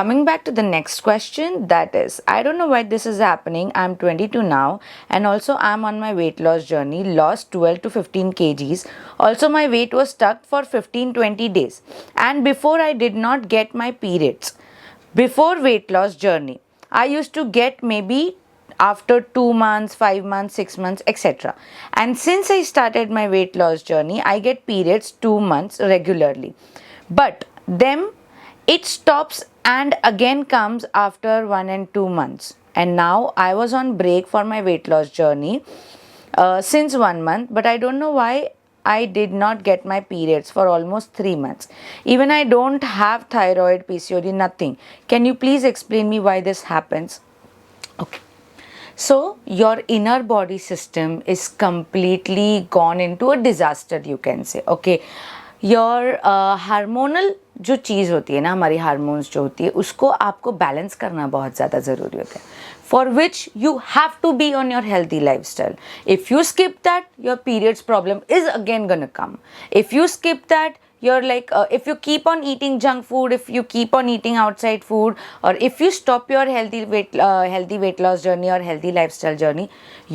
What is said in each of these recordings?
Coming back to the next question, that is, I don't know why this is happening. I'm 22 now, and also I'm on my weight loss journey, lost 12 to 15 kgs. Also, my weight was stuck for 15-20 days, and before I did not get my periods. Before weight loss journey, I used to get maybe after 2 months, 5 months, 6 months, etc. And since I started my weight loss journey, I get periods 2 months regularly. But them it stops and again comes after 1 and 2 months. And now I was on break for my weight loss journey since 1 month, but I don't know why I did not get my periods for almost 3 months. Even I don't have thyroid, PCOD, nothing. Can you please explain me why this happens? Okay. So your inner body system is completely gone into a disaster, you can say. Okay. Your hormonal जो चीज़ होती है ना, हमारी hormones जो होती है, उसको आपको बैलेंस करना बहुत ज़्यादा ज़रूरी होता है, for which you have to be on your healthy lifestyle. If you skip that, your periods problem is again gonna come. If you skip that, you're like if you keep on eating junk food, if you keep on eating outside food, or if you stop your healthy weight loss journey or healthy lifestyle journey,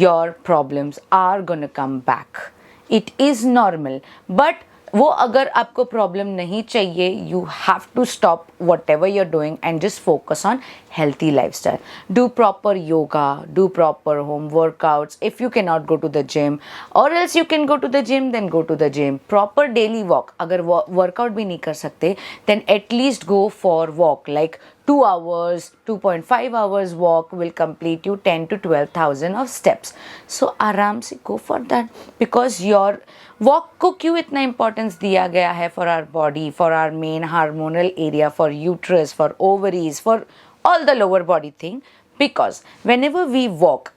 your problems are gonna come back. It is normal, but वो अगर आपको problem नहीं चाहिए, you have to stop whatever you're doing and just focus on healthy lifestyle. Do proper yoga, do proper home workouts. If you cannot go to the gym, or else you can go to the gym, then go to the gym. Proper daily walk. अगर workout भी नहीं कर सकते, then at least go for walk, like 2 hours, 2.5 hours walk will complete you 10 to 12,000 of steps. So आराम से go for that, because your walk को क्यों इतना importance दिया गया है for our body, for our main hormonal area, for uterus, for ovaries, for all the lower body thing, because whenever we walk,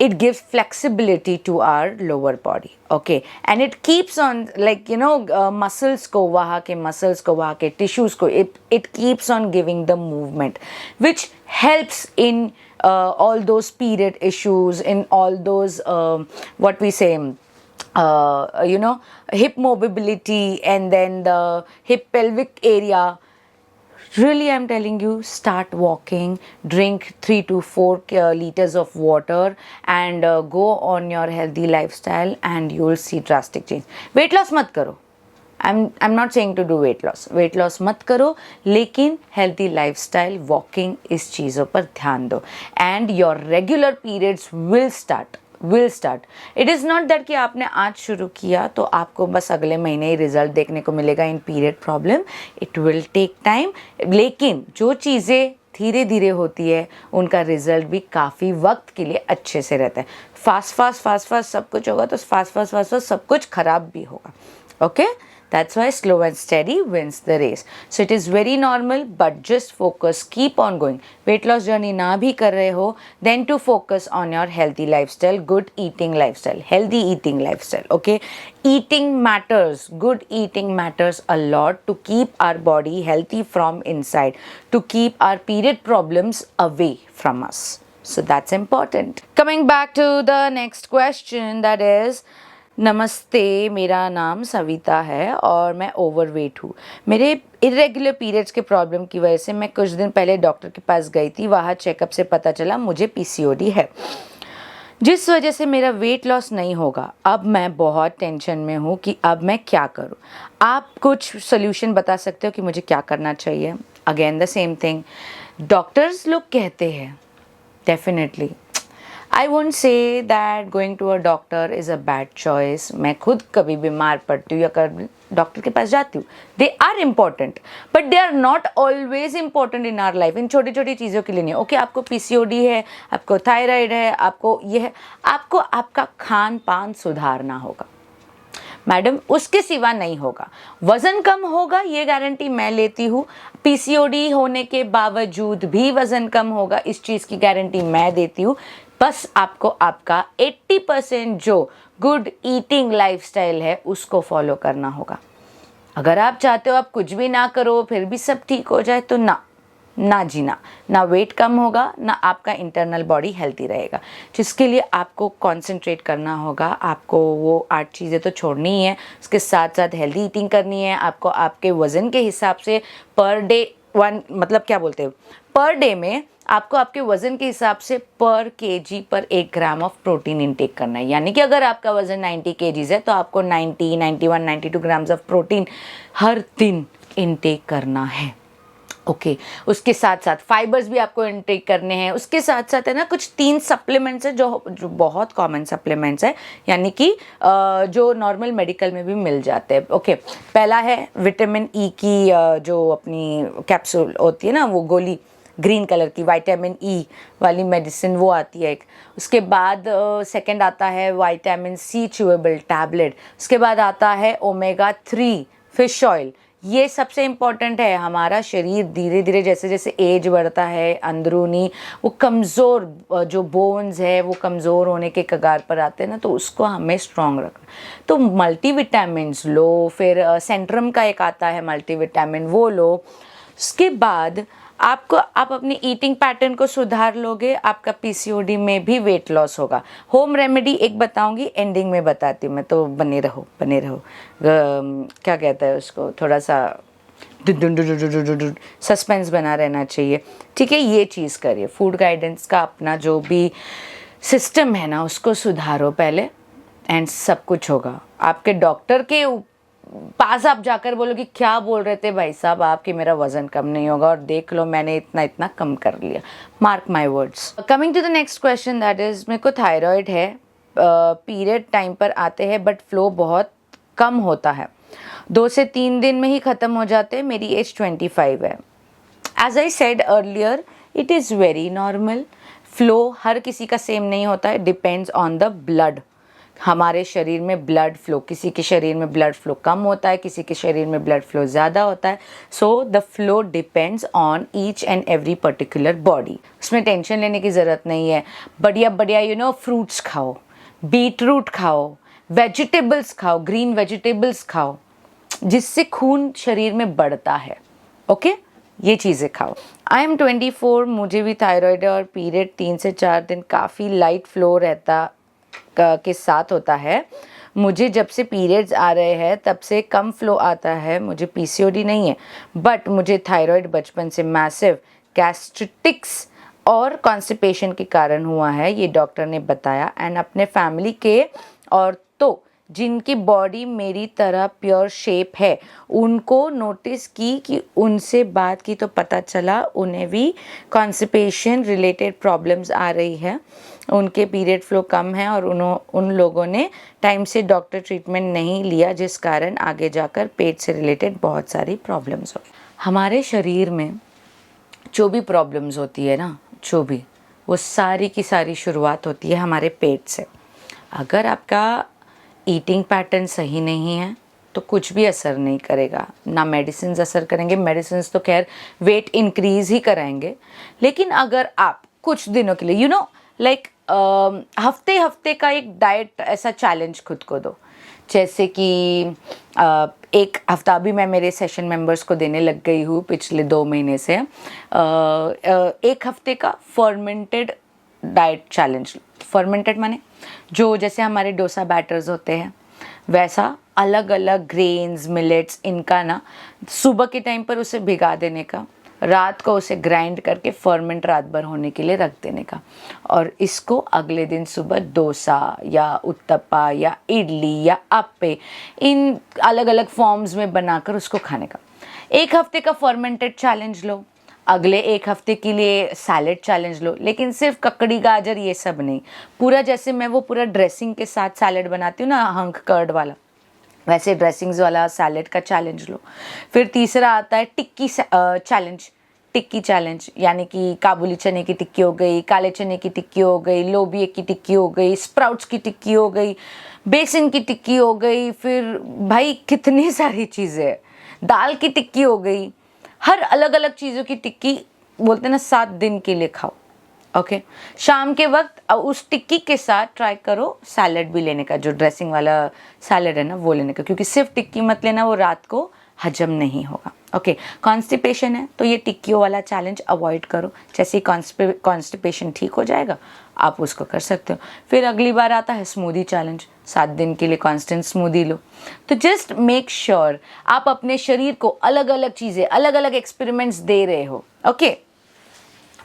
it gives flexibility to our lower body, okay, and it keeps on, like, you know, muscles ko waha ke tissues ko, it keeps on giving the movement, which helps in all those period issues, in all those what we say, you know, hip mobility, and then the hip pelvic area. Really, I'm telling you, start walking, drink 3 to 4 liters of water, and go on your healthy lifestyle, and you will see drastic change. Weight loss मत करो. I'm not saying to do weight loss. Weight loss मत करो, लेकिन healthy lifestyle, walking, इस चीज़ों पर ध्यान दो, and your regular periods will start. It is not that कि आपने आज शुरू किया तो आपको बस अगले महीने ही रिजल्ट देखने को मिलेगा in period problem. It will take time, लेकिन जो चीज़ें धीरे धीरे होती है उनका रिजल्ट भी काफ़ी वक्त के लिए अच्छे से रहता है. फास्ट सब कुछ होगा तो फास्ट सब कुछ ख़राब भी होगा. Okay, that's why slow and steady wins the race. So it is very normal, but just focus, keep on going. Weight loss journey ना भी कर रहे हो, then to focus on your healthy lifestyle, good eating lifestyle, healthy eating lifestyle. Okay, eating matters. Good eating matters a lot to keep our body healthy from inside, to keep our period problems away from us. So that's important. Coming back to the next question, that is, नमस्ते, मेरा नाम सविता है और मैं overweight हूँ. मेरे irregular periods के problem की वजह से मैं कुछ दिन पहले डॉक्टर के पास गई थी. वहाँ चेकअप से पता चला मुझे पीसीओडी है, जिस वजह से मेरा वेट लॉस नहीं होगा. अब मैं बहुत टेंशन में हूँ कि अब मैं क्या करूँ. आप कुछ सोल्यूशन बता सकते हो कि मुझे क्या करना चाहिए? Again the same thing, doctors लोग कहते हैं, definitely I won't say that going to a doctor is a bad choice. मैं खुद कभी बीमार पड़ती हूँ या कभी डॉक्टर के पास जाती हूँ. They are important, but they are not always important in our life. इन छोटी छोटी चीज़ों के लिए नहीं. ओके, आपको पीसीओडी है, आपको थायराइड है, आपको ये है, आपको आपका खान पान सुधारना होगा मैडम, उसके सिवा नहीं होगा. वज़न कम होगा, ये गारंटी मैं लेती हूँ. पीसीओडी होने के बावजूद भी वज़न कम होगा, इस चीज़ की गारंटी मैं देती हूँ. बस आपको आपका 80% जो गुड ईटिंग लाइफस्टाइल है उसको फॉलो करना होगा. अगर आप चाहते हो आप कुछ भी ना करो फिर भी सब ठीक हो जाए, तो ना जीना, ना वेट कम होगा, ना आपका इंटरनल बॉडी हेल्थी रहेगा. जिसके लिए आपको कंसंट्रेट करना होगा. आपको वो 8 चीज़ें तो छोड़नी ही है, उसके साथ साथ हेल्दी ईटिंग करनी है. आपको आपके वज़न के हिसाब से पर डे वन मतलब क्या बोलते हैं, पर डे में आपको आपके वज़न के हिसाब से पर केजी पर 1 ग्राम ऑफ प्रोटीन इनटेक करना है। यानी कि अगर आपका वज़न 90 केजीज है तो आपको 90, 91, 92 ग्राम्स ऑफ प्रोटीन हर दिन इनटेक करना है। ओके उसके साथ साथ फाइबर्स भी आपको इनटेक करने हैं। उसके साथ साथ है ना कुछ 3 सप्लीमेंट्स है जो बहुत कॉमन सप्लीमेंट्स है, यानी कि जो नॉर्मल मेडिकल में भी मिल जाते हैं। ओके पहला है विटामिन ई की जो अपनी कैप्सूल होती है ना, वो गोली ग्रीन कलर की विटामिन ई वाली मेडिसिन वो आती है एक। उसके बाद सेकंड आता है विटामिन सी च्यूएबल टैबलेट। उसके बाद आता है ओमेगा 3 फिश ऑयल। ये सबसे इम्पॉर्टेंट है। हमारा शरीर धीरे धीरे जैसे जैसे एज बढ़ता है अंदरूनी वो कमज़ोर जो बोन्स है वो कमज़ोर होने के कगार पर आते हैं ना, तो उसको हमें स्ट्रॉन्ग रखना। तो मल्टीविटामिन्स लो, फिर सेंट्रम का एक आता है मल्टीविटामिन वो लो। उसके बाद आप अपनी ईटिंग पैटर्न को सुधार लोगे, आपका पीसीओडी में भी वेट लॉस होगा। होम रेमेडी एक बताऊंगी, एंडिंग में बताती हूँ मैं, तो बने रहो बने रहो। क्या कहता है उसको, थोड़ा सा सस्पेंस बना रहना चाहिए, ठीक है। ये चीज़ करिए, फूड गाइडेंस का अपना जो भी सिस्टम है ना उसको सुधारो पहले, एंड सब कुछ होगा। आपके डॉक्टर के पास आप जाकर बोलो कि क्या बोल रहे थे भाई साहब आप कि मेरा वजन कम नहीं होगा, और देख लो मैंने इतना इतना कम कर लिया। Mark my words. Coming to the next question that is, मेरे को थायराइड है, पीरियड टाइम पर आते हैं बट फ्लो बहुत कम होता है, 2 से 3 दिन में ही ख़त्म हो जाते हैं, मेरी एज 25 है। Age I said earlier it is very normal. Flow हर किसी का सेम नहीं होता है, डिपेंड्स ऑन द ब्लड। हमारे शरीर में ब्लड फ्लो, किसी के शरीर में ब्लड फ्लो कम होता है, किसी के शरीर में ब्लड फ्लो ज़्यादा होता है। So the flow depends on each and every particular body. उसमें टेंशन लेने की ज़रूरत नहीं है। बढ़िया बढ़िया फ्रूट्स खाओ, बीटरूट खाओ, वेजिटेबल्स खाओ, ग्रीन वेजिटेबल्स खाओ, जिससे खून शरीर में बढ़ता है। ओके ये चीज़ें खाओ। आई एम 24, मुझे भी थायराइड है और पीरियड 3 से 4 दिन काफ़ी लाइट फ्लो रहता के साथ होता है। मुझे जब से पीरियड्स आ रहे हैं तब से कम फ्लो आता है। मुझे पीसीओडी नहीं है बट मुझे थायराइड बचपन से मैसिव गैस्ट्रिटिक्स और कॉन्स्टिपेशन के कारण हुआ है, ये डॉक्टर ने बताया। एंड अपने फैमिली के और तो जिनकी बॉडी मेरी तरह प्योर शेप है उनको नोटिस की कि उनसे बात की तो पता चला उन्हें भी कॉन्स्टिपेशन रिलेटेड प्रॉब्लम्स आ रही है, उनके पीरियड फ्लो कम है और उन लोगों ने टाइम से डॉक्टर ट्रीटमेंट नहीं लिया, जिस कारण आगे जाकर पेट से रिलेटेड बहुत सारी प्रॉब्लम्स हो। हमारे शरीर में जो भी प्रॉब्लम्स होती है ना, जो भी, वो सारी की सारी शुरुआत होती है हमारे पेट से। अगर आपका ईटिंग पैटर्न सही नहीं है तो कुछ भी असर नहीं करेगा, ना मेडिसिन असर करेंगे। मेडिसिन तो खैर वेट इंक्रीज ही कराएंगे, लेकिन अगर आप कुछ दिनों के लिए लाइक हफ्ते हफ्ते का एक डाइट ऐसा चैलेंज खुद को दो। जैसे कि एक हफ्ता भी मैं मेरे सेशन मेंबर्स को देने लग गई हूँ पिछले 2 महीने से। एक हफ्ते का फर्मेंटेड डाइट चैलेंज। फर्मेंटेड माने जो जैसे हमारे डोसा बैटर्स होते हैं वैसा अलग अलग ग्रेन्स मिलेट्स इनका ना सुबह के टाइम पर उसे भिगा देने का, रात को उसे ग्राइंड करके फर्मेंट रात भर होने के लिए रख देने का, और इसको अगले दिन सुबह डोसा या उत्तपा या इडली या अप्पे इन अलग अलग फॉर्म्स में बनाकर उसको खाने का। एक हफ्ते का फर्मेंटेड चैलेंज लो, अगले एक हफ्ते के लिए सैलेड चैलेंज लो, लेकिन सिर्फ ककड़ी गाजर ये सब नहीं, पूरा जैसे मैं वो पूरा ड्रेसिंग के साथ सैलेड बनाती हूँ ना, हंक कर्ड वाला, वैसे ड्रेसिंग्स वाला सैलेड का चैलेंज लो। फिर तीसरा आता है टिक्की चैलेंज। टिक्की चैलेंज यानी कि काबुली चने की टिक्की हो गई, काले चने की टिक्की हो गई, लोबिया की टिक्की हो गई, स्प्राउट्स की टिक्की हो गई, बेसन की टिक्की हो गई, फिर भाई कितनी सारी चीज़ें, दाल की टिक्की हो गई। हर अलग अलग चीज़ों की टिक्की बोलते हैं ना 7 दिन के लिए खाओ। ओके शाम के वक्त उस टिक्की के साथ ट्राई करो सैलेड भी लेने का, जो ड्रेसिंग वाला सैलेड है ना वो लेने का, क्योंकि सिर्फ टिक्की मत लेना, वो रात को हजम नहीं होगा। ओके कॉन्स्टिपेशन है तो ये टिक्कियों वाला चैलेंज अवॉइड करो। जैसे ही कॉन्स्टिपेशन ठीक हो जाएगा आप उसको कर सकते हो। फिर अगली बार आता है स्मूदी चैलेंज। 7 दिन के लिए कांस्टेंट स्मूदी लो। तो जस्ट मेक श्योर आप अपने शरीर को अलग अलग चीज़ें, अलग अलग एक्सपेरिमेंट्स दे रहे हो। ओके,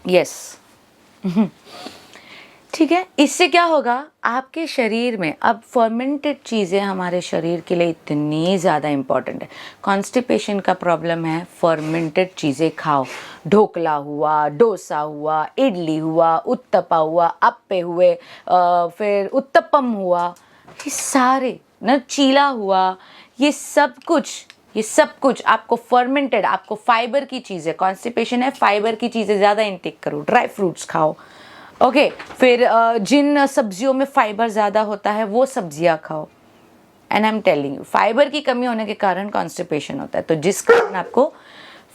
यस, ठीक है। इससे क्या होगा, आपके शरीर में अब फर्मेंटेड चीज़ें हमारे शरीर के लिए इतनी ज़्यादा इम्पॉर्टेंट है। कॉन्स्टिपेशन का प्रॉब्लम है, फर्मेंटेड चीज़ें खाओ। ढोकला हुआ, डोसा हुआ, इडली हुआ, उत्तपा हुआ, अप्पे हुए, फिर उत्तपम हुआ, ये सारे न, चीला हुआ, ये सब कुछ आपको फर्मेंटेड, आपको फाइबर की चीज़ें, कॉन्स्टिपेशन है, फाइबर की चीज़ें ज़्यादा इंटेक करो, ड्राई फ्रूट्स खाओ। ओके, फिर जिन सब्जियों में फाइबर ज़्यादा होता है वो सब्जियां खाओ। And I am telling you, fibre की कमी होने के कारण कॉन्स्टिपेशन होता है, तो जिस कारण आपको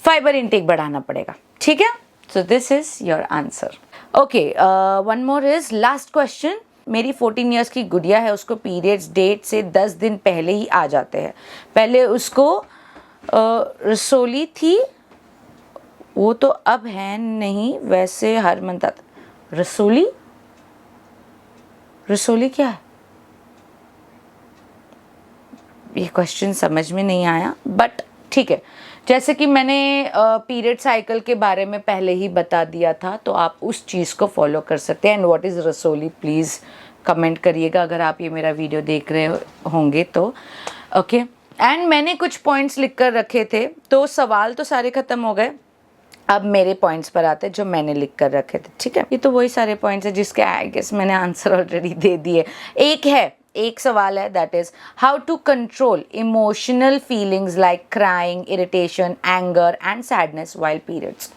फाइबर इंटेक बढ़ाना पड़ेगा। ठीक है, so this is your answer. Okay, one more is last question. मेरी 14 ईयर्स की गुड़िया है, उसको पीरियड्स डेट से 10 दिन पहले ही आ जाते हैं। पहले उसको रसोली थी, वो तो अब है नहीं, वैसे हर मंथ आता। रसोली, रसोली क्या है? ये क्वेश्चन समझ में नहीं आया, बट ठीक है। जैसे कि मैंने पीरियड साइकिल के बारे में पहले ही बता दिया था, तो आप उस चीज़ को फॉलो कर सकते हैं। एंड व्हाट इज़ रसोली, प्लीज़ कमेंट करिएगा अगर आप ये मेरा वीडियो देख रहे होंगे तो। ओके, एंड मैंने कुछ पॉइंट्स लिख कर रखे थे, तो सवाल तो सारे ख़त्म हो गए। अब मेरे पॉइंट्स पर आते हैं जो मैंने लिख कर रखे थे। ठीक है, ये तो वही सारे पॉइंट्स हैं जिसके आई गेस मैंने आंसर ऑलरेडी दे दिए। एक सवाल है, that is how to control emotional feelings like crying, irritation, anger and sadness while periods.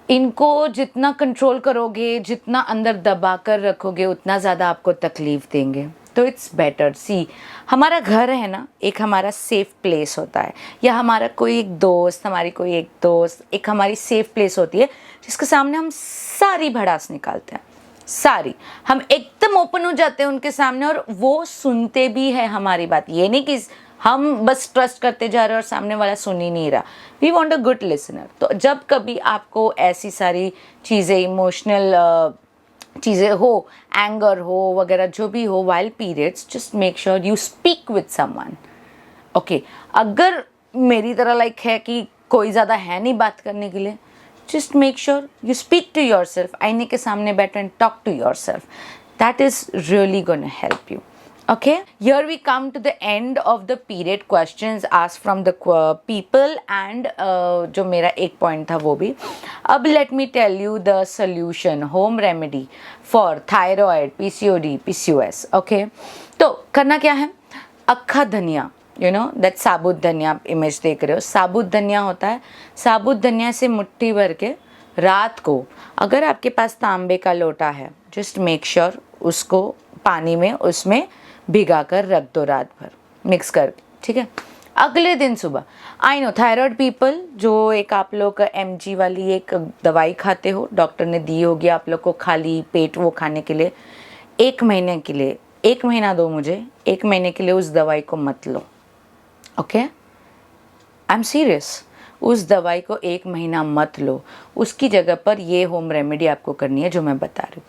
इनको जितना कंट्रोल करोगे, जितना अंदर दबा कर रखोगे, उतना ज़्यादा आपको तकलीफ देंगे। तो इट्स बेटर, सी हमारा घर है ना, एक हमारा सेफ प्लेस होता है, या हमारा कोई एक दोस्त, हमारी कोई एक दोस्त, एक हमारी सेफ प्लेस होती है जिसके सामने हम सारी भड़ास निकालते हैं, सारी, हम एकदम ओपन हो जाते हैं उनके सामने, और वो सुनते भी है हमारी बात। ये नहीं कि हम बस ट्रस्ट करते जा रहे हैं और सामने वाला सुन ही नहीं रहा। We want a good listener. तो जब कभी आपको ऐसी सारी चीज़ें, इमोशनल चीज़ें हो, एंगर हो वगैरह जो भी हो while periods, just make sure you speak with someone. Okay, अगर मेरी तरह लाइक है कि कोई ज़्यादा है नहीं बात करने के लिए, just make sure you speak to yourself. आईने के सामने बैठो and talk to yourself. That is really gonna help you. Okay, here we come to the end of the period questions asked from the people, and जो मेरा एक point था वो भी। अब let me tell you the solution, home remedy for thyroid, PCOD, PCOS. Okay, तो करना क्या है, अक्खा धनिया, यू नो दैट साबुत धनिया, आप इमेज देख रहे हो, साबुत धनिया होता है। साबुत धनिया से मुट्ठी भर के रात को, अगर आपके पास तांबे का लोटा है, जस्ट मेक श्योर उसको पानी में उसमें भिगा कर रख दो रात भर मिक्स करके। ठीक है, अगले दिन सुबह, आई नो थायराइड पीपल, जो एक आप लोग MG वाली एक दवाई खाते हो, डॉक्टर ने दी होगी आप लोग को खाली पेट वो खाने के लिए, 1 महीने के लिए, 1 महीना दो मुझे, 1 महीने के लिए उस दवाई को मत लो। ओके, आई एम सीरियस, उस दवाई को 1 महीना मत लो, उसकी जगह पर ये होम रेमेडी आपको करनी है जो मैं बता रही हूँ।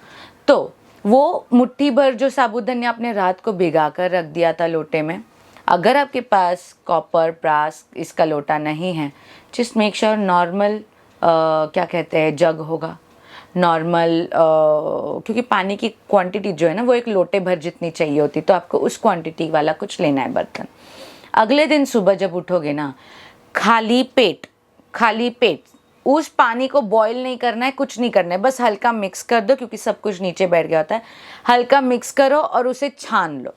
तो वो मुट्ठी भर जो साबुत धनिया आपने रात को भिगा कर रख दिया था लोटे में, अगर आपके पास कॉपर, ब्रास इसका लोटा नहीं है, जस्ट मेक श्योर नॉर्मल क्या कहते हैं जग होगा, नॉर्मल क्योंकि पानी की क्वांटिटी जो है ना वो एक लोटे भर जितनी चाहिए होती, तो आपको उस क्वांटिटी वाला कुछ लेना है बर्तन। अगले दिन सुबह जब उठोगे ना, खाली पेट उस पानी को बॉईल नहीं करना है, कुछ नहीं करना है, बस हल्का मिक्स कर दो, क्योंकि सब कुछ नीचे बैठ गया होता है। हल्का मिक्स करो और उसे छान लो।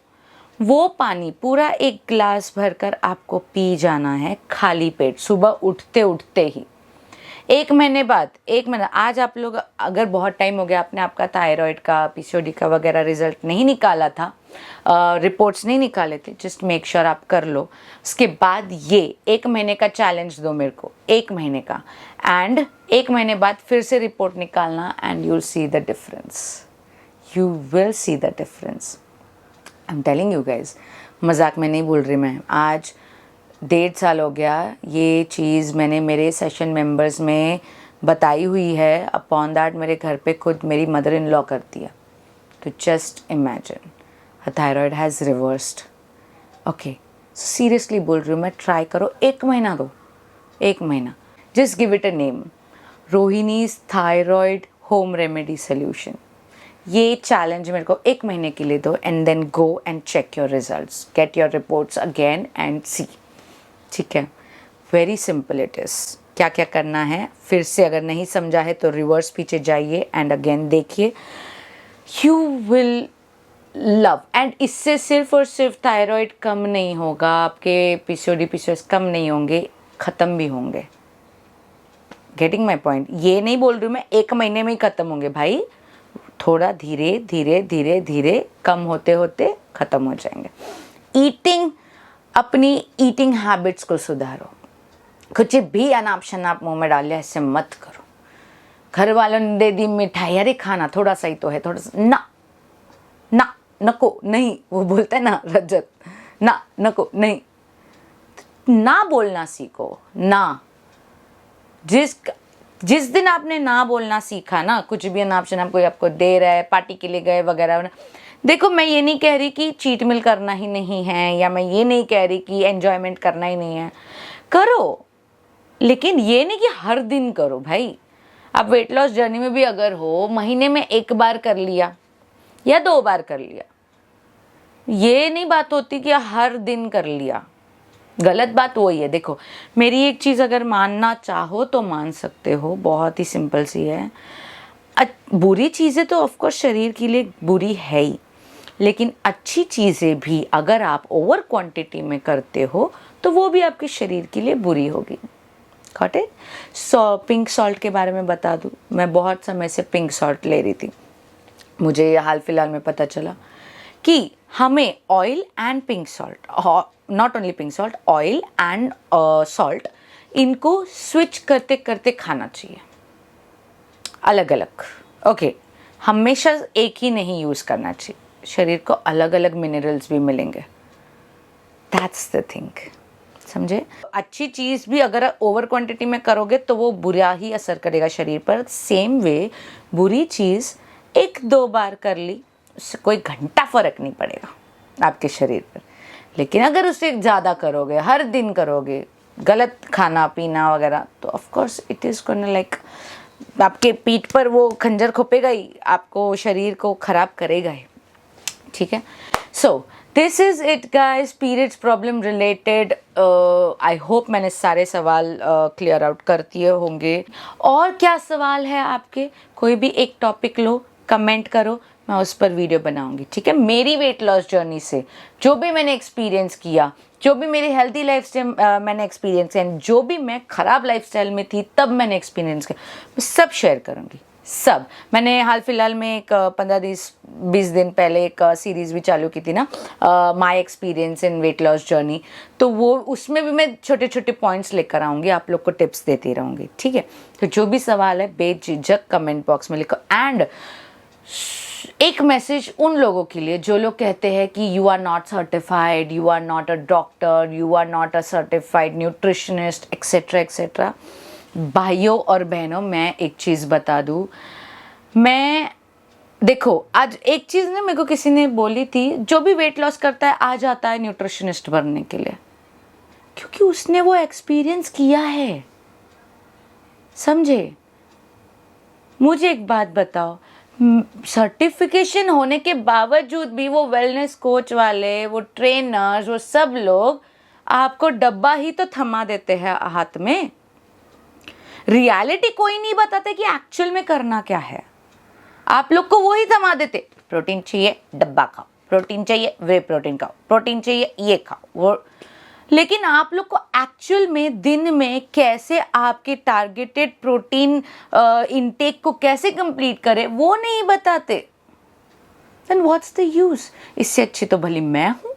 वो पानी पूरा 1 गिलास भरकर आपको पी जाना है खाली पेट, सुबह उठते उठते ही। 1 महीने बाद, 1 महीना, आज आप लोग अगर बहुत टाइम हो गया आपने आपका थायराइड का, PCOD का वगैरह रिजल्ट नहीं निकाला था, रिपोर्ट्स नहीं निकाले थे, जस्ट मेक श्योर आप कर लो। उसके बाद ये 1 महीने का चैलेंज दो मेरे को, 1 महीने का, एंड 1 महीने बाद फिर से रिपोर्ट निकालना, and you will see the difference, you will see the difference. I am telling you guys, मजाक में नहीं बोल रही मैं। आज 1.5 साल हो गया, ये चीज़ मैंने मेरे सेशन मेंबर्स में बताई हुई है। अपॉन दैट मेरे घर पे खुद मेरी मदर इन लॉ करती है। तो just imagine, thyroid has reversed. Okay, seriously बोल रही हूँ मैं, ट्राई करो, 1 महीना दो, 1 महीना, just give it a name, Rohini's thyroid home remedy solution. ये चैलेंज मेरे को 1 महीने के लिए दो and then go and check your results, get your reports again and see. ठीक है, वेरी सिंपल इट इज़। क्या क्या करना है फिर से अगर नहीं समझा है तो रिवर्स पीछे जाइए एंड अगेन देखिए, यू विल लव। एंड इससे सिर्फ और सिर्फ थायराइड कम नहीं होगा, आपके पीसीओडी पीसीओएस कम नहीं होंगे, ख़त्म भी होंगे। Getting my point? ये नहीं बोल रही हूँ मैं 1 महीने में ही ख़त्म होंगे भाई, थोड़ा धीरे धीरे धीरे धीरे कम होते होते ख़त्म हो जाएंगे। ईटिंग, अपनी ईटिंग हैबिट्स को सुधारो, कुछ भी अनाप शनाप मुंह में डाल लिया ऐसे मत करो। घर वालों ने दे दी मिठाई, अरे खाना थोड़ा सा ही तो है, थोड़ा सा ना ना, नको नहीं, वो बोलता है ना रजत, ना नको नहीं, ना बोलना सीखो। ना, जिस दिन आपने ना बोलना सीखा ना, कुछ भी अनाप शनाप कोई आपको दे रहा है, पार्टी के लिए गए वगैरह, देखो मैं ये नहीं कह रही कि चीट मिल करना ही नहीं है, या मैं ये नहीं कह रही कि एंजॉयमेंट करना ही नहीं है, करो, लेकिन ये नहीं कि हर दिन करो भाई। आप वेट लॉस जर्नी में भी अगर हो, महीने में 1 बार कर लिया या 2 बार कर लिया, ये नहीं बात होती कि हर दिन कर लिया। गलत बात वही है। देखो, मेरी एक चीज़ अगर मानना चाहो तो मान सकते हो, बहुत ही सिंपल सी है। बुरी चीज़ें तो ऑफकोर्स शरीर के लिए बुरी है ही, लेकिन अच्छी चीज़ें भी अगर आप ओवर क्वांटिटी में करते हो तो वो भी आपके शरीर के लिए बुरी होगी। Got it? पिंक सॉल्ट के बारे में बता दूँ, मैं बहुत समय से पिंक सॉल्ट ले रही थी, मुझे ये हाल फिलहाल में पता चला कि हमें oil and pink salt, not only pink salt, oil and salt, इनको स्विच करते करते खाना चाहिए, अलग अलग। ओके, हमेशा एक ही नहीं यूज़ करना चाहिए, शरीर को अलग अलग मिनरल्स भी मिलेंगे। दैट्स द थिंग, समझे? अच्छी चीज़ भी अगर ओवर क्वांटिटी में करोगे तो वो बुरा ही असर करेगा शरीर पर। सेम वे बुरी चीज़ 1-2 बार कर ली, उससे कोई घंटा फ़र्क नहीं पड़ेगा आपके शरीर पर, लेकिन अगर उससे ज़्यादा करोगे, हर दिन करोगे, गलत खाना पीना वगैरह, तो of course it is gonna like आपके पीठ पर वो खंजर खोपेगा ही, आपको शरीर को ख़राब करेगा ही। ठीक है, so this is it guys, periods problem related. I hope मैंने सारे सवाल क्लियर आउट कर दिए होंगे। और क्या सवाल है आपके? कोई भी एक टॉपिक लो, कमेंट करो, मैं उस पर वीडियो बनाऊंगी। ठीक है, मेरी वेट लॉस जर्नी से जो भी मैंने एक्सपीरियंस किया, जो भी मेरी हेल्दी लाइफस्टाइल मैंने एक्सपीरियंस किया, जो भी मैं ख़राब लाइफस्टाइल में थी तब मैंने एक्सपीरियंस किया, मैं सब शेयर करूंगी। सब मैंने हाल फिलहाल में एक 15-20 दिन पहले एक सीरीज़ भी चालू की थी ना, my experience in weight loss journey, तो वो उसमें भी मैं छोटे छोटे पॉइंट्स लेकर आऊँगी, आप लोग को टिप्स देती रहूँगी। ठीक है, तो जो भी सवाल है बेझिझक कमेंट बॉक्स में लिखो। एंड एक मैसेज उन लोगों के लिए जो लोग कहते हैं कि you are not certified, you are not a doctor, you are not a certified nutritionist, etcetera etcetera. भाइयों और बहनों, मैं एक चीज़ बता दूँ, मैं देखो आज एक चीज़ ना मेरे को किसी ने बोली थी, जो भी वेट लॉस करता है आ जाता है न्यूट्रिशनिस्ट बनने के लिए, क्योंकि उसने वो एक्सपीरियंस किया है। समझे? मुझे एक बात बताओ, सर्टिफिकेशन होने के बावजूद भी वो वेलनेस कोच वाले, वो ट्रेनर्स, वो सब लोग आपको डब्बा ही तो थमा देते हैं हाथ में। रियलिटी कोई नहीं बताते कि एक्चुअल में करना क्या है, आप लोग को वो ही थमा देते, प्रोटीन चाहिए डब्बा खाओ, प्रोटीन चाहिए वे प्रोटीन खाओ, प्रोटीन चाहिए ये खाओ वो। लेकिन आप लोग को एक्चुअल में दिन में कैसे आपके टारगेटेड प्रोटीन इनटेक को कैसे कंप्लीट करें वो नहीं बताते। Then what's the use? इससे अच्छी तो भली मैं हूँ,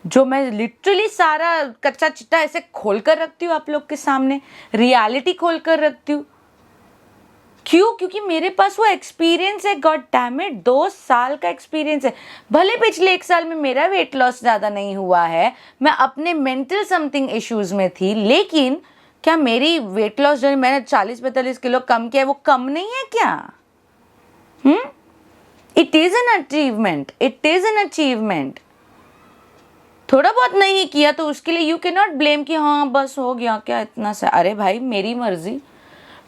जो मैं लिटरली सारा कच्चा चिट्टा ऐसे खोल कर रखती हूँ आप लोग के सामने, रियलिटी खोल कर रखती हूँ। क्यों? क्योंकि मेरे पास वो एक्सपीरियंस है, गॉड डैम इट, 2 साल का एक्सपीरियंस है। भले पिछले 1 साल में मेरा वेट लॉस ज़्यादा नहीं हुआ है, मैं अपने मेंटल समथिंग इश्यूज में थी, लेकिन क्या मेरी वेट लॉस जर्नी, मैंने 40-45 किलो कम किया है, वो कम नहीं है क्या? It is an achievement, it is an achievement. थोड़ा बहुत नहीं किया तो उसके लिए यू कैन नॉट ब्लेम कि हाँ बस हो गया क्या इतना सा। अरे भाई मेरी मर्जी,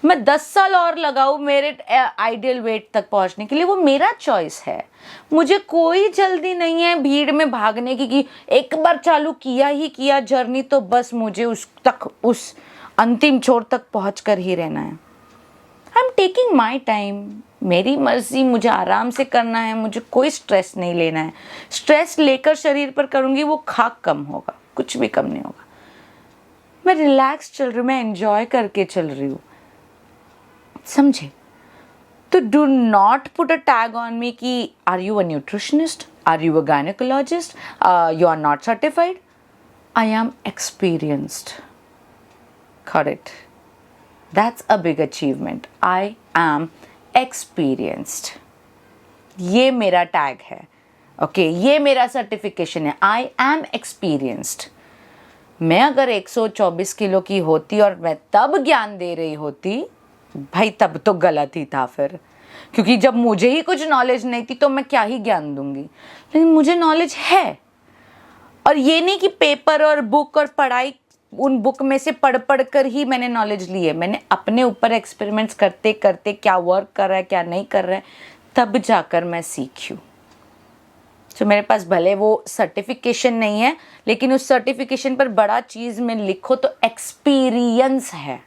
मैं 10 साल और लगाऊं मेरे आइडियल वेट तक पहुंचने के लिए, वो मेरा चॉइस है। मुझे कोई जल्दी नहीं है भीड़ में भागने की कि एक बार चालू किया ही किया जर्नी तो बस मुझे उस तक, उस अंतिम छोर तक पहुंच कर ही रहना है। I am taking my time, मेरी मर्जी, मुझे आराम से करना है, मुझे कोई स्ट्रेस नहीं लेना है। स्ट्रेस लेकर शरीर पर करूँगी वो खाक कम होगा, कुछ भी कम नहीं होगा। मैं रिलैक्स चल रही हूँ, मैं एंजॉय करके चल रही हूँ, समझे? तो do not put a tag on me कि are you a nutritionist, are you a gynaecologist, you are not certified. I am experienced. Got it. That's a big achievement. I am experienced. ये मेरा tag है, okay ये मेरा certification है, आई am experienced. मैं अगर 124 kilo की होती और मैं तब ज्ञान दे रही होती, भाई तब तो गलत ही था फिर, क्योंकि जब मुझे ही कुछ नॉलेज नहीं थी तो मैं क्या ही ज्ञान दूंगी। लेकिन मुझे नॉलेज है, और ये नहीं कि पेपर और बुक और पढ़ाई, उन बुक में से पढ़ पढ़ कर ही मैंने नॉलेज ली है। मैंने अपने ऊपर एक्सपेरिमेंट्स करते करते क्या वर्क कर रहा है क्या नहीं कर रहा है, तब जाकर मैं सीखी हूँ। तो मेरे पास भले वो सर्टिफिकेशन नहीं है, लेकिन उस सर्टिफिकेशन पर बड़ा चीज़ में लिखो तो एक्सपीरियंस है।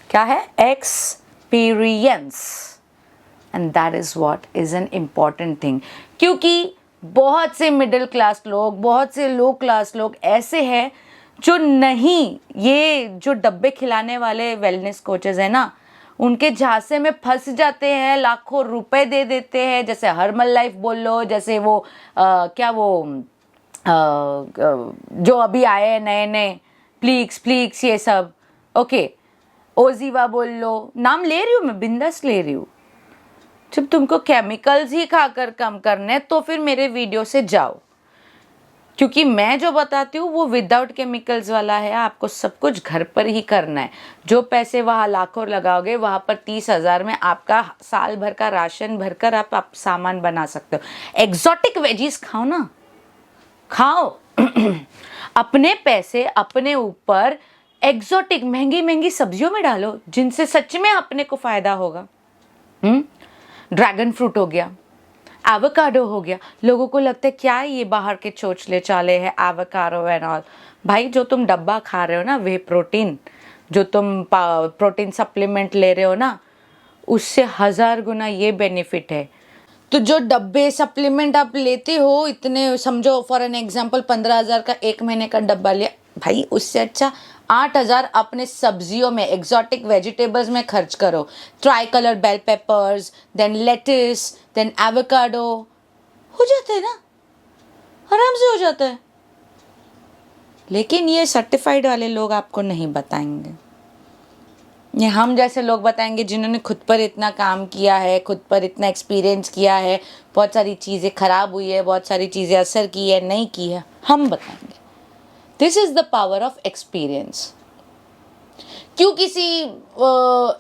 क्या है? Experience. And that is what is an important thing. क्योंकि बहुत से मिडिल क्लास लोग, बहुत से लो क्लास लोग ऐसे हैं जो नहीं, ये जो डब्बे खिलाने वाले वेलनेस कोचेस हैं ना, उनके झांसे में फंस जाते हैं, लाखों रुपए दे देते हैं। जैसे हर्मल लाइफ बोल लो, जैसे वो क्या वो जो अभी आए हैं नए नए, प्लीक्स ये सब, ओके ओजीवा बोल लो, नाम ले रही हूँ मैं, बिंदास ले रही हूँ। जब तुमको केमिकल्स ही खाकर कम करने तो फिर मेरे वीडियो से जाओ, क्योंकि मैं जो बताती हूँ वो विदाउट केमिकल्स वाला है। आपको सब कुछ घर पर ही करना है। जो पैसे वहाँ लाखों लगाओगे, वहाँ पर 30,000 में आपका साल भर का राशन भरकर आप सामान बना सकते हो। एग्जॉटिक वेजीज खाओ ना, खाओ अपने पैसे अपने ऊपर एग्जॉटिक महंगी महंगी सब्जियों में डालो, जिनसे सच में अपने को फायदा होगा। ड्रैगन फ्रूट हो गया, एवोकाडो हो गया। लोगों को लगता है क्या ये बाहर के चोचले चाले हैं एवोकाडो एंड ऑल। भाई जो तुम डब्बा खा रहे हो ना, वे प्रोटीन, जो तुम प्रोटीन सप्लीमेंट ले रहे हो ना, उससे 1000 गुना ये बेनिफिट है। तो जो डब्बे सप्लीमेंट आप लेते हो इतने, समझो फॉर एन एग्जांपल 15,000 का एक महीने का डब्बा लिया, भाई उससे अच्छा 8,000 अपने सब्जियों में, एग्जॉटिक वेजिटेबल्स में खर्च करो। Try colour bell peppers, then lettuce, then avocado, हो जाता है ना, आराम से हो जाता है। लेकिन ये सर्टिफाइड वाले लोग आपको नहीं बताएंगे, ये हम जैसे लोग बताएंगे जिन्होंने खुद पर इतना काम किया है, खुद पर इतना एक्सपीरियंस किया है, बहुत सारी चीज़ें ख़राब हुई है, बहुत सारी चीज़ें असर की है, नहीं की है, हम बताएंगे। This is the power of experience. क्यों किसी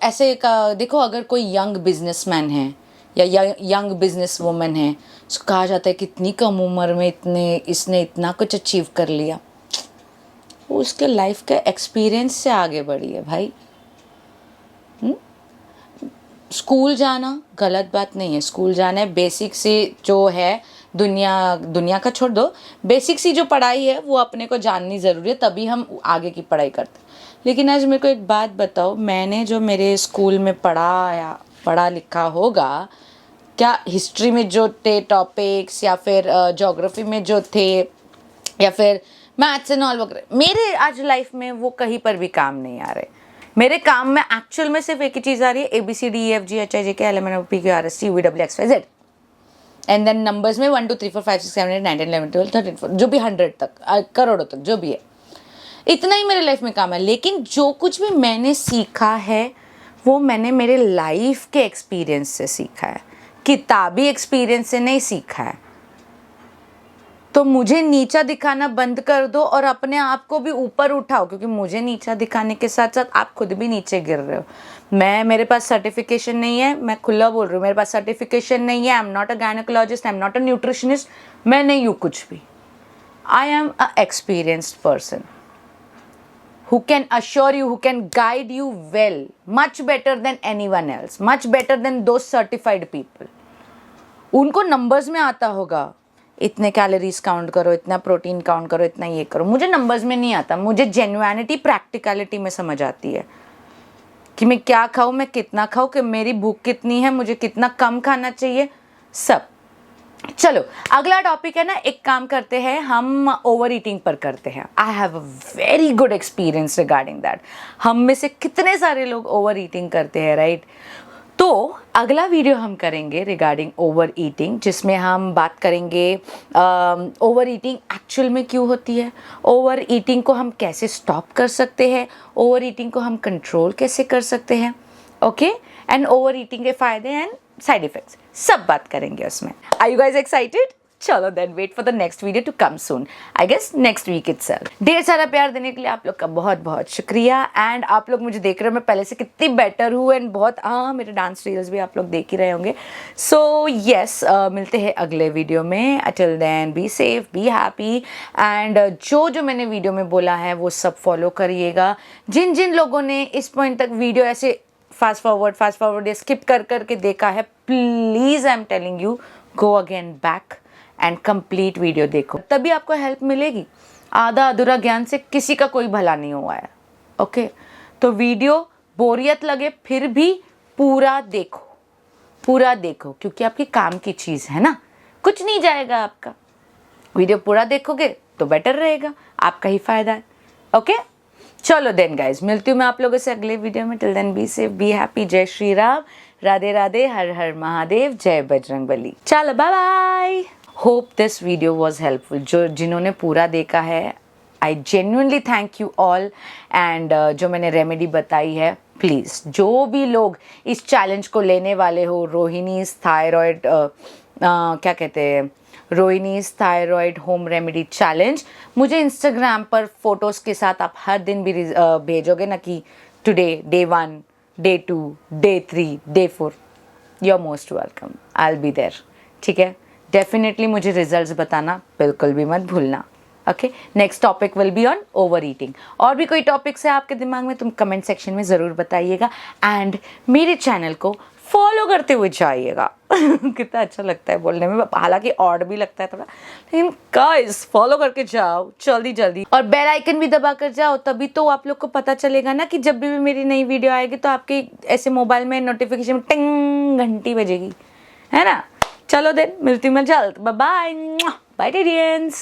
ऐसे का देखो, अगर कोई यंग बिजनेसमैन है या यंग बिजनेस वूमन है, उसको कहा जाता है कि इतनी कम उम्र में इसने इतना कुछ अचीव कर लिया, वो उसके लाइफ के एक्सपीरियंस से आगे बढ़ी है भाई। स्कूल जाना गलत बात नहीं है, स्कूल जाना है, बेसिक सी जो है, दुनिया का छोड़ दो, बेसिक सी जो पढ़ाई है वो अपने को जाननी ज़रूरी है, तभी हम आगे की पढ़ाई करते हैं। लेकिन आज मेरे को एक बात बताओ, मैंने जो मेरे स्कूल में पढ़ा लिखा होगा, क्या हिस्ट्री में जो थे टॉपिक्स, या फिर ज्योग्राफी में जो थे, या फिर मैथ्स एंड ऑल वगैरह, मेरे आज लाइफ में वो कहीं पर भी काम नहीं आ रहे। मेरे काम में एक्चुअल में सिर्फ एक ही चीज़ आ रही है, ABCDEFGHIJKLMNOPQRSTUVWXYZ, एंड देन नंबर्स में 1 2 3 4 5 6 7 8 9 10 11 12 13 14, जो भी 100 तक, करोड़ों तक जो भी है, इतना ही मेरे लाइफ में काम है। लेकिन जो कुछ भी मैंने सीखा है वो मैंने मेरे लाइफ के एक्सपीरियंस से सीखा है, किताबी एक्सपीरियंस से नहीं सीखा है। तो मुझे नीचा दिखाना बंद कर दो और अपने आप को भी ऊपर उठाओ, क्योंकि मुझे नीचा दिखाने के साथ साथ आप खुद भी नीचे गिर रहे हो। मेरे पास सर्टिफिकेशन नहीं है, मैं खुला बोल रही हूँ, मेरे पास सर्टिफिकेशन नहीं है, I am not a gynaecologist, I am not a nutritionist, मैं नहीं हूँ कुछ भी. I am a experienced person who can assure you, who can guide you well, much better than anyone else, much better than those certified people. उनको numbers में आता होगा, इतने कैलोरीज काउंट करो, इतना प्रोटीन काउंट करो, इतना ये करो. मुझे नंबर्स में नहीं आता, मुझे जेन्युइनिटी प्रैक्टिकलिटी में समझ आती है कि मैं क्या खाऊं, मैं कितना खाऊं, कि मेरी भूख कितनी है, मुझे कितना कम खाना चाहिए, सब. चलो अगला टॉपिक है ना, एक काम करते हैं हम, ओवर ईटिंग पर करते हैं. I have a very good experience regarding that. हम में से कितने सारे लोग ओवर ईटिंग करते हैं, राइट? तो अगला वीडियो हम करेंगे रिगार्डिंग ओवर ईटिंग, जिसमें हम बात करेंगे ओवर ईटिंग एक्चुअल में क्यों होती है, ओवर ईटिंग को हम कैसे स्टॉप कर सकते हैं, ओवर ईटिंग को हम कंट्रोल कैसे कर सकते हैं, ओके, एंड ओवर ईटिंग के फायदे एंड साइड इफेक्ट्स, सब बात करेंगे उसमें. Are you guys excited? चलो then wait for the next video to come soon, I guess next week itself. ढेर सारा प्यार देने के लिए आप लोग का बहुत बहुत शुक्रिया. एंड आप लोग मुझे देख रहे हो, मैं पहले से कितनी बेटर हूँ, एंड बहुत मेरे डांस रील्स भी आप लोग देख ही रहे होंगे. सो येस, मिलते हैं अगले वीडियो में. Till then be safe, be happy, and जो जो मैंने वीडियो में बोला है वो सब फॉलो करिएगा. जिन जिन लोगों ने इस पॉइंट तक वीडियो ऐसे फास्ट फॉरवर्ड या स्किप कर करके देखा है, please I am telling you, go again back and complete video देखो, तभी आपको हेल्प मिलेगी. आधा अधूरा ज्ञान से किसी का कोई भला नहीं हुआ है, ओके? तो वीडियो बोरियत लगे फिर भी पूरा देखो, पूरा देखो, क्योंकि आपकी काम की चीज़ है ना, कुछ नहीं जाएगा आपका. वीडियो पूरा देखोगे तो बेटर रहेगा, आपका ही फायदा है, ओके? चलो देन गाइज, मिलती हूँ मैं आप लोगों से अगले वीडियो में. Till then be safe, be happy. जय श्री राम, राधे राधे, हर हर महादेव, जय बजरंगबली. चलो bye bye. Hope this video was helpful. जिन्होंने पूरा देखा है, I genuinely thank you all. And जो मैंने रेमेडी बताई है, प्लीज़ जो भी लोग इस चैलेंज को लेने वाले हो, रोहिणीज थायराइड, क्या कहते हैं, Rohini's thyroid home remedy challenge, मुझे इंस्टाग्राम पर फोटोज़ के साथ आप हर दिन भी भेजोगे ना कि today day 1, day 2, day 3, day 4, you are most welcome, I will be there. ठीक है, डेफिनेटली मुझे रिजल्ट्स बताना बिल्कुल भी मत भूलना. Okay, next topic will be on over eating. और भी कोई टॉपिक्स है आपके दिमाग में, तुम कमेंट सेक्शन में ज़रूर बताइएगा. एंड मेरे चैनल को फॉलो करते हुए जाइएगा. कितना अच्छा लगता है बोलने में, हालांकि ऑड भी लगता है थोड़ा, लेकिन गाइस फॉलो करके जाओ जल्दी जल्दी, और बेल आइकन भी दबा कर जाओ, तभी तो आप लोग को पता चलेगा ना कि जब भी मेरी नई वीडियो आएगी तो आपके ऐसे मोबाइल में नोटिफिकेशन टिंग घंटी बजेगी, है ना. चलो देन, मिलती हूँ मैं जल्द. Bye bye, bye टेरियंस.